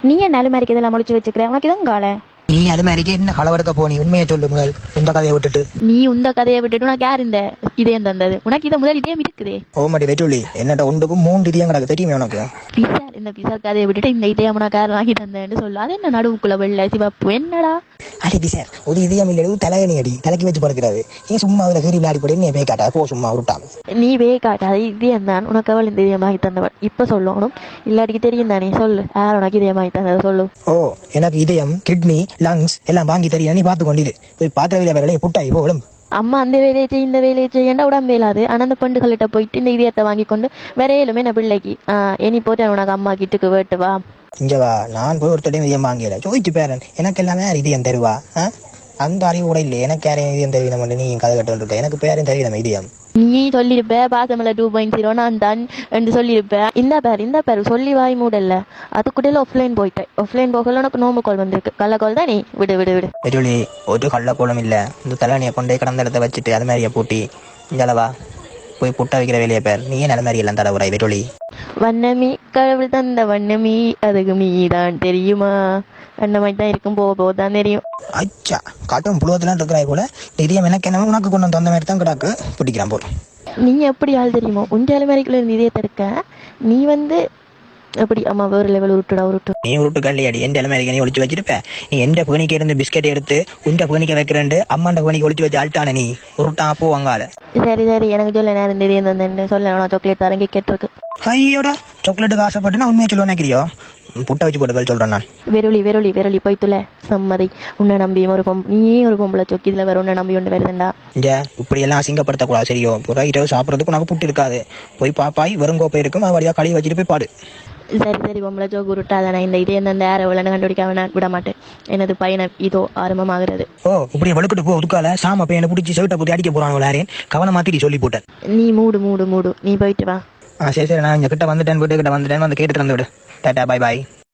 நீ என்ன அலுமாரிக்கு இதெல்லாம் முடிச்சு வச்சுக்கிற? உனக்கு இதுவும் காலை நீ அது மாதிரிக்கே என்ன களவெடுக்க போனி? உண்மையை சொல்லு முதல், இந்த கதையை விட்டுட்டு. நீ உந்த கதையை விட்டுட்டு உனக்கு யார் இந்த இதயம் தந்தது? உனக்கு இதை முதல் இதயம் இருக்குதே. ஓமாடி வெட்டுள்ளி, என்னட்ட ஒன்றுக்கும் 3 இதயம் கிடக்கு தெரியுமே உனக்கு. பிசார், இந்த பிசார் கதையை விட்டுட்டு இந்த இதயம் உனக்கு யார் வாங்கி தந்தேன்னு சொல்லு. அது என்ன நடுவுக்குள்ள வெள்ளை சிவப்பு என்னடா? அடி பிசார், ஒரு இதயம் இல்லை, தலையணி அடி தலைக்கு வச்சு படுக்கிறாரு. ஏன் சும்மா அதில் கீறி விளையாடி போட நீ போய் காட்டா போ, சும்மா உருட்டாம. நீ வே காட்டாது, இதயம் தான் உனக்கு அவள் இந்த இதயம் வாங்கி தந்தவள். இப்ப சொல்லணும், இல்லாட்டிக்கு தெரியும் தானே. சொல்லு, யார் உனக்கு இதயம் வாங்கி தந்தது சொல்லு. ஓ, எனக்கு இதயம், கிட்னி, லங்ஸ் எல்லாம் வாங்கி தெரியும். நீ பார்த்து கொண்டிரு, போய் பார்த்த வேலையை புட்டாய் போலும். அம்மா அந்த வேலையை செய் இந்த வேலையை செய்யண்டா உடம்பு வேலாது. ஆனால் அந்த பெண்டுகள்கிட்ட போயிட்டு இந்த இதயத்தை வாங்கி கொண்டு வரையிலுமே நான் பிள்ளைக்கு இனி போட்டு உனக்கு அம்மா கிட்டுக்கு வேட்டு வா. இங்க வா, நான் போய் ஒருத்தடையும் இதயம் வாங்கல. ചോദിച്ചു பேரன், எனக்கு எல்லாமே இதயம் தருவா? அந்த அறிவு கூட இல்லை. எனக்கு யாரையும் இதயம் தெரிவிட மாட்டேன். நீ கதை கட்டு இருக்க, எனக்கு பேரையும் தெரியல இதயம். நீ சொல்லியிருப்ப பாசமலை 2.0 நான் தான் என்று சொல்லியிருப்ப. இந்த பேர் சொல்லி வாய் மூடல்ல. அது கூட ஆஃப்லைன் போயிட்டேன். ஆஃப்லைன் போகல உனக்கு நோம்பு கால் வந்திருக்கு. கள்ளக்கால் தான். நீ விடு விடு விடு. வெறுளி, ஒரு கள்ளக்கோளம் இல்லை. இந்த தலைவனியை கொண்டே கடந்த இடத்த வச்சுட்டு அது மாதிரியை பூட்டி இஞ்சளவா போய் புட்ட வைக்கிற வேலையை பேர். நீ ஏன் அது மாதிரி எல்லாம் தடவுறாய் வெறுளி? வண்ணமி கடவுள் தந்த வண்ணமி, அதுக்கு மீதான் தெரியுமா? அந்த மாதிரி தான் இருக்கும், போக போக தான் தெரியும். அச்சா, காட்டும் புழுவத்தெல்லாம் இருக்கிறாய் போல. இதயம் எனக்கு என்ன உனக்கு கொண்டு வந்து அந்த மாதிரி தான் கிடாக்கு பிடிக்கிறான் போல். நீ எப்படி ஆள் தெரியுமோ? உஞ்சால மாதிரிக்குள்ள இருந்து இதயத்தை இருக்க நீ வந்து எப்படி அம்மா வேறு லெவல் உருட்டு. நீ உருட்டு கல்லையாடி எந்த அலமேரிக்க நீ ஒழிச்சு வச்சிருப்ப. நீ எந்த பேணிக்க இருந்து பிஸ்கெட் எடுத்து உண்ட பேணிக்க வைக்கிறேன் அம்மாண்ட பேணிக்க ஒழிச்சு வச்சு அல்ட்டான நீ உருட்டா போ வாங்கால. சரி எனக்கு சொல்ல நேரம் இதயம் தந்தேன்னு சொல்ல. நான் சாக்லேட் தரங்கி கேட்டிருக்கு. ஐயோடா, சாக்லேட்டுக்கு ஆசைப்பட்டு நான் உண்மையை சொல்லுவேன் நினைக்கிறியோ? புட்டை வச்சு போட்டு சொல்றேன் நான். வெறுளி போய்த்துல சம்மதி. உன்னை நம்பி நீயே ஒரு பொம்பளை சொக்கி இதுல வேற உன்னை நம்பி ஒன்று வருதுண்டா. இங்க இப்படி எல்லாம் அசிங்கப்படுத்தக்கூடாது சரியோ? இரவு சாப்பிட்றதுக்கு உனக்கு புட்டு இருக்காது. போய் பாப்பாய் வெறுங்கோப்பை இருக்கும், வழியா களி வச்சுட்டு போய் பாடு. சரி பொம்பளை ஜோக்கு உருட்டாத. நான் இந்த இதே அந்த ஏற விளன்னு கண்டுபிடிக்காம நான் விட மாட்டேன். எனது பயணம் இதோ ஆரம்பமாகிறது. ஓ, இப்படி வழுக்கிட்டு போ. ஒதுக்கால சாம பையனை பிடிச்சி செவிட்ட போட்டு அடிக்க போறான் யாரேன் கவனம் மாத்தி சொல்லி போட்டேன். நீ மூடு நீ போயிட்டு வா. சரி நான் இங்க கிட்ட வந்துட்டேன், வீட்டு கிட்ட வந்துட்டேன், வந்து கேட்டு தந்து விடு. டாடா, பாய் பாய்.